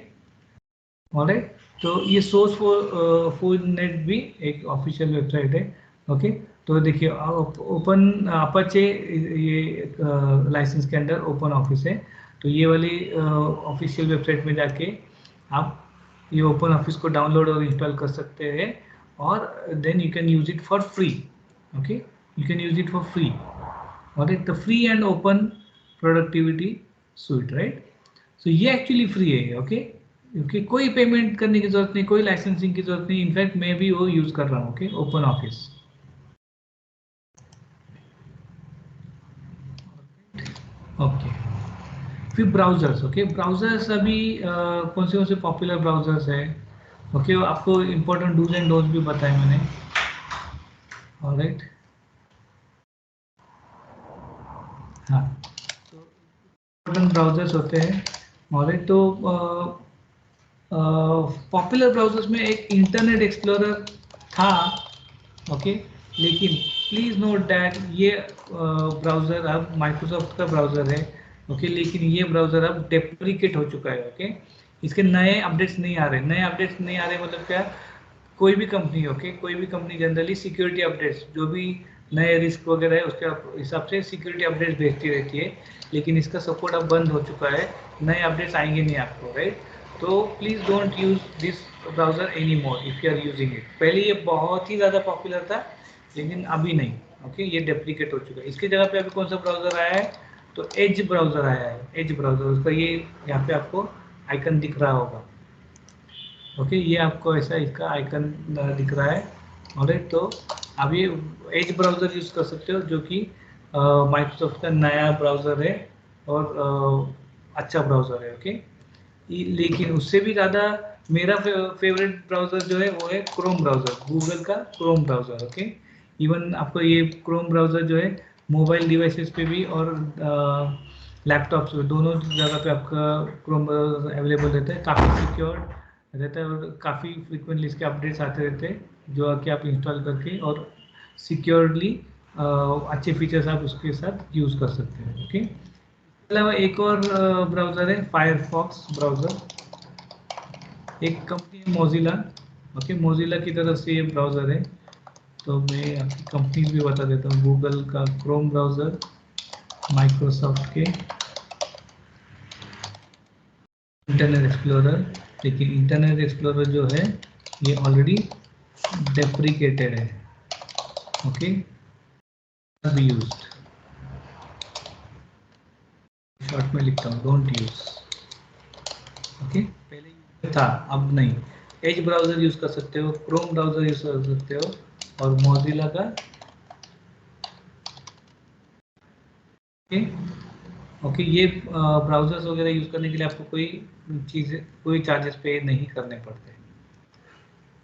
ऑलराइट, तो ये सोर्स फॉर नेट भी एक ऑफिशियल वेबसाइट है। ओके, तो देखिए ओपन अपाचे ये लाइसेंस के अंडर ओपन ऑफिस है। तो ये वाली ऑफिशियल वेबसाइट में जाके आप ये ओपन ऑफिस को डाउनलोड और इंस्टॉल कर सकते हैं और then you can use it for free. Okay, you can use it for free, alright, the free and open productivity suite, right. So ये एक्चुअली फ्री है। ओके, क्योंकि कोई पेमेंट करने की जरूरत नहीं, कोई लाइसेंसिंग की जरूरत नहीं। इनफैक्ट मैं भी वो यूज कर रहा हूँ। Okay, Open Office. ओके, फिर ब्राउजर्स। ओके, ब्राउजर्स अभी कौन से पॉपुलर ब्राउजर्स है। ओके, आपको इंपॉर्टेंट डूज एंड डोंट्स भी बताए मैंने। ऑलराइट, हाँ, तो इंपॉर्टेंट ब्राउजर्स होते हैं। ऑलराइट, तो पॉपुलर ब्राउजर्स में एक इंटरनेट एक्सप्लोरर था। ओके, लेकिन प्लीज नोट दैट ये ब्राउजर अब माइक्रोसॉफ्ट का ब्राउजर है। ओके, लेकिन ये ब्राउजर अब डेप्रिकेट हो चुका है। ओके, इसके नए अपडेट्स नहीं आ रहे। नए अपडेट्स नहीं आ रहे मतलब क्या, कोई भी कंपनी, ओके, कोई भी कंपनी जनरली सिक्योरिटी अपडेट्स जो भी नए रिस्क वगैरह है उसके हिसाब से सिक्योरिटी अपडेट्स भेजती रहती है, लेकिन इसका सपोर्ट अब बंद हो चुका है। नए अपडेट्स आएंगे नहीं आपको, राइट। तो please don't use this browser any more if you are using it. पहले ये बहुत ही ज़्यादा पॉपुलर था, लेकिन अभी नहीं। ओके, ये डेप्लीकेट हो चुका है। इसकी जगह पे अभी कौन सा ब्राउजर आया है, तो एज ब्राउजर आया है। एज ब्राउजर, उसका ये यहाँ पे आपको आइकन दिख रहा होगा। ओके, ये आपको ऐसा इसका आइकन दिख रहा है। ऑलराइट, तो आप ये एज ब्राउजर यूज कर सकते हो, जो कि माइक्रोसॉफ्ट का नया ब्राउजर है और अच्छा ब्राउजर है। ओके, लेकिन उससे भी ज़्यादा मेरा फेवरेट ब्राउजर जो है वो है क्रोम ब्राउजर, गूगल का क्रोम ब्राउजर। ओके, इवन आपको ये क्रोम ब्राउजर जो है मोबाइल डिवाइसेस पे भी और लैपटॉप्स पे, दोनों जगह पे आपका क्रोम ब्राउजर अवेलेबल रहता है। काफ़ी सिक्योर रहता है और काफ़ी फ्रिक्वेंटली इसके अपडेट्स आते रहते हैं, जो कि आप इंस्टॉल करके और सिक्योरली अच्छे फीचर्स आप उसके साथ यूज़ कर सकते हैं। ओके, इसके अलावा एक और ब्राउज़र है फायरफॉक्स ब्राउज़र, एक कंपनी है मोजिला। ओके, मोजिला की तरफ से ये ब्राउज़र है। तो मैं आपकी कंपनीज भी बता देता हूँ। गूगल का क्रोम ब्राउज़र, माइक्रोसॉफ्ट के इंटरनेट एक्सप्लोरर, लेकिन इंटरनेट एक्सप्लोरर जो है ये ऑलरेडी डेप्रिकेटेड है। ओके, बी यूज्ड, शॉर्ट में लिखता हूँ, डोंट यूज। ओके, पहले था, अब नहीं। एज ब्राउजर यूज कर सकते हो, क्रोम ब्राउजर यूज कर सकते हो और मोजिला का। ओके, ओके, ये ब्राउजर्स वगैरह यूज करने के लिए आपको कोई चीज़, कोई चार्जेस पे नहीं करने पड़ते।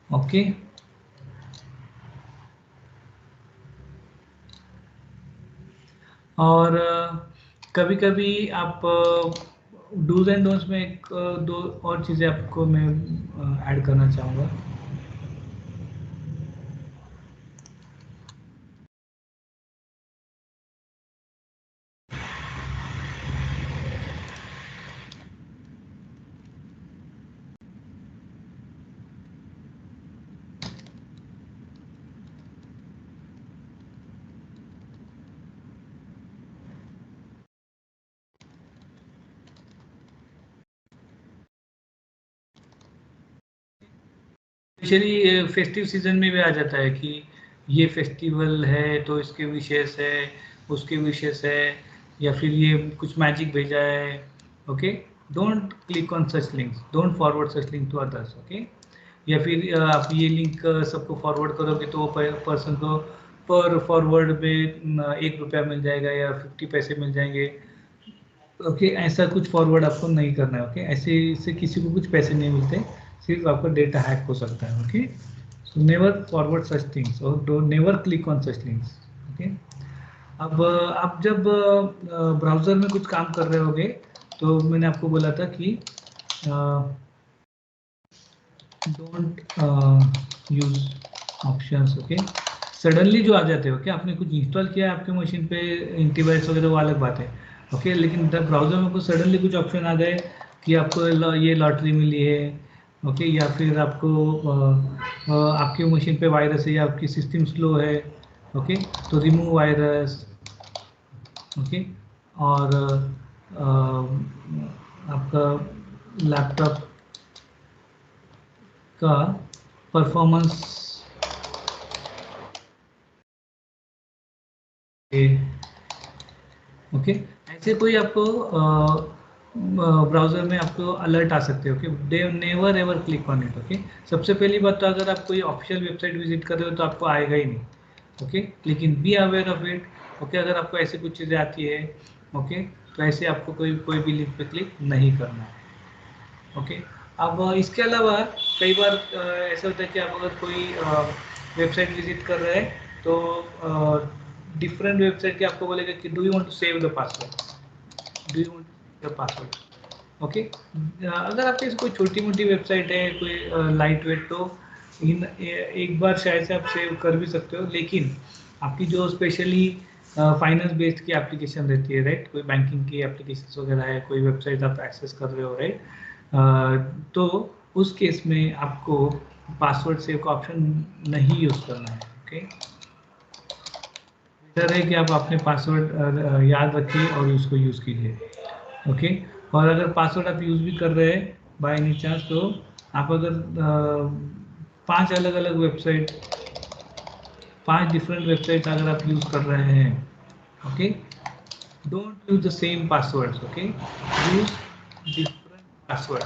ओके, और कभी कभी आप डूज एंड डोंट्स में एक दो और चीज़ें आपको मैं ऐड करना चाहूँगा। स्पेशली फेस्टिव सीजन में भी आ जाता है कि ये फेस्टिवल है तो इसके विशेष है, उसके विशेष है, या फिर ये कुछ मैजिक भेजा है। Okay, don't click on such links, don't forward such link to others. Okay, या फिर आप ये लिंक सबको फॉरवर्ड करोगे तो पर्सन को पर फॉरवर्ड में 1 रुपया मिल जाएगा या 50 पैसे मिल जाएंगे। ओके, ऐसा कुछ फॉरवर्ड आपको नहीं करना है। ओके, ऐसे इससे किसी को कुछ पैसे नहीं मिलते, सिर्फ आपका डेटा हैक हो सकता है। Okay, so never forward such things और don't never click on such links. Okay, अब आप जब ब्राउजर में कुछ काम कर रहे होगे तो मैंने आपको बोला था कि don't use options, okay. Suddenly जो आ जाते हो, क्या आपने कुछ इंस्टॉल किया है आपके मशीन पे एंटीवायरस वगैरह, वो अलग बात है, ओके। लेकिन जब ब्राउजर में कुछ सडनली कुछ ऑप्शन आ गए कि आपको ये लॉटरी मिली है, ओके, या फिर आपको आपके मशीन पे वायरस है या आपकी सिस्टम स्लो है, ओके, तो रिमूव वायरस, ओके। और आपका लैपटॉप का परफॉर्मेंस ओके, ऐसे कोई आपको ब्राउजर में आपको अलर्ट आ सकते हो कि never ever click on it, okay. सबसे पहली बात तो अगर आप कोई ऑफिशियल वेबसाइट विजिट कर रहे हो तो आपको आएगा ही नहीं, ओके। लेकिन be aware of it, okay. अगर आपको ऐसी कुछ चीज़ें आती है, ओके, तो ऐसे आपको कोई भी लिंक पे क्लिक नहीं करना है, ओके। अब इसके अलावा कई बार ऐसा होता है कि आप अगर कोई वेबसाइट विजिट कर रहे हैं तो डिफरेंट वेबसाइट के आपको बोलेगा कि do you want to save the password, do you want to the password, okay. अगर आपके कोई छोटी मोटी वेबसाइट है, कोई लाइट वेट, तो एक बार शायद से आप सेव कर भी सकते हो। लेकिन आपकी जो स्पेशली फाइनेंस बेस्ड की एप्लीकेशन रहती है, राइट, कोई बैंकिंग की एप्लीकेशन वगैरह है, कोई वेबसाइट आप एक्सेस कर रहे हो, राइट, तो उस केस में आपको पासवर्ड सेव का ऑप्शन नहीं यूज करना है, ओके। बेटर है कि आप अपने पासवर्ड याद रखिए और उसको यूज कीजिए, ओके। और अगर पासवर्ड आप यूज भी कर रहे हैं बाय एनी चांस, तो आप अगर 5 अलग अलग वेबसाइट, 5 डिफरेंट वेबसाइट अगर आप यूज कर रहे हैं, okay, don't use the same passwords, okay, use different password,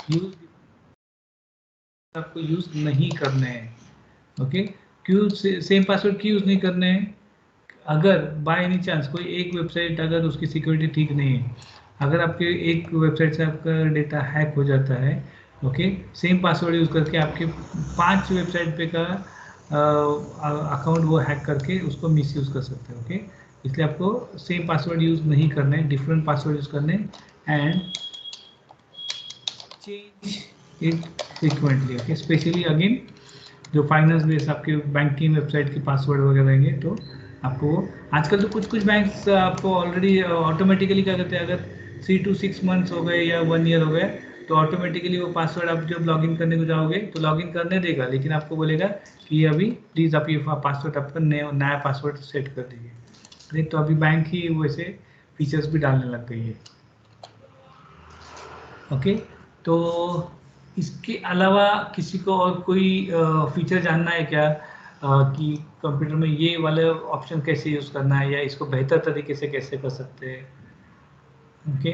use आपको यूज नहीं करने हैं, ओके। क्यों सेम पासवर्ड क्यों यूज नहीं करने हैं? अगर बाय एनी चांस कोई एक वेबसाइट अगर उसकी सिक्योरिटी ठीक नहीं है, अगर आपके एक वेबसाइट से आपका डेटा हैक हो जाता है, ओके, सेम पासवर्ड यूज करके आपके 5 वेबसाइट पे का अकाउंट वो हैक करके उसको मिस यूज कर सकते हैं, ओके। इसलिए आपको सेम पासवर्ड यूज नहीं करने, डिफरेंट पासवर्ड यूज करने, and change it frequently, okay. Specially again जो फाइनेंस बेस आपके बैंकिंग वेबसाइट के पासवर्ड वगैरह रहेंगे, तो आपको आजकल तो कुछ बैंक्स आपको ऑलरेडी ऑटोमेटिकली क्या करते हैं, अगर 3 to 6 मंथ्स हो गए या 1 ईयर हो गए तो ऑटोमेटिकली वो पासवर्ड आप जब लॉगिन करने को जाओगे तो लॉगिन करने देगा, लेकिन आपको बोलेगा कि अभी प्लीज़ आप ये पासवर्ड आपका नया पासवर्ड सेट कर दीजिए, नहीं तो अभी बैंक ही वैसे फीचर्स भी डालने लग गई है, ओके। तो इसके अलावा किसी को और कोई फीचर जानना है क्या, कि कंप्यूटर में ये वाले ऑप्शन कैसे यूज़ करना है या इसको बेहतर तरीके से कैसे कर सकते हैं, ओके।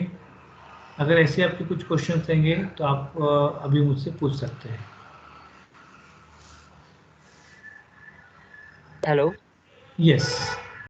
अगर ऐसे आपके कुछ क्वेश्चन रहेंगे तो आप अभी मुझसे पूछ सकते हैं। हेलो। यस।